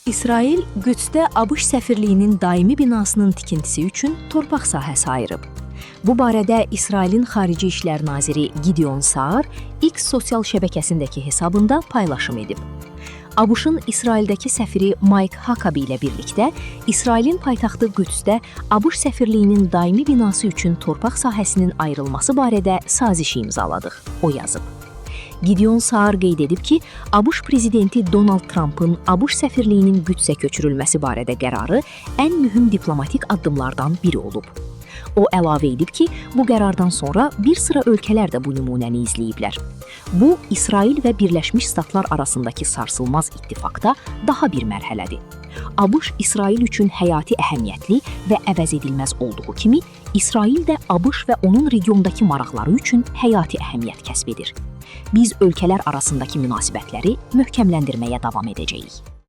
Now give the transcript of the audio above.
İsrail Qüdsdə ABŞ səfirliyinin daimi binasının tikintisi üçün torpaq sahəsi ayırıb. Bu barədə İsrailin Xarici İşlər Naziri Gideon Saar X sosial şəbəkəsindəki hesabında paylaşım edib. ABŞ-ın İsraildəki səfiri Mike Huckabee ilə birlikdə İsrailin paytaxtı Qüdsdə ABŞ səfirliyinin daimi binası üçün torpaq sahəsinin ayrılması barədə sazişi imzaladıq, o yazıb. Gideon Saar qeyd edib ki, ABŞ prezidenti Donald Trump'ın ABŞ səfirliyinin Qüdsə köçürülməsi barədə qərarı ən mühüm diplomatik addımlardan biri olub. O əlavə edib ki, bu qərardan sonra bir sıra ölkələr də bu nümunəni izləyiblər. Bu, İsrail və Birləşmiş Ştatlar arasındakı sarsılmaz ittifaqda daha bir mərhələdir. ABŞ İsrail üçün həyati əhəmiyyətli və əvəzedilməz olduğu kimi, İsrail də ABŞ və onun regiondakı maraqları üçün həyati əhəmiyyət kəsb edir. Biz ölkələr arasındakı münasibətləri möhkəmləndirməyə davam edəcəyik.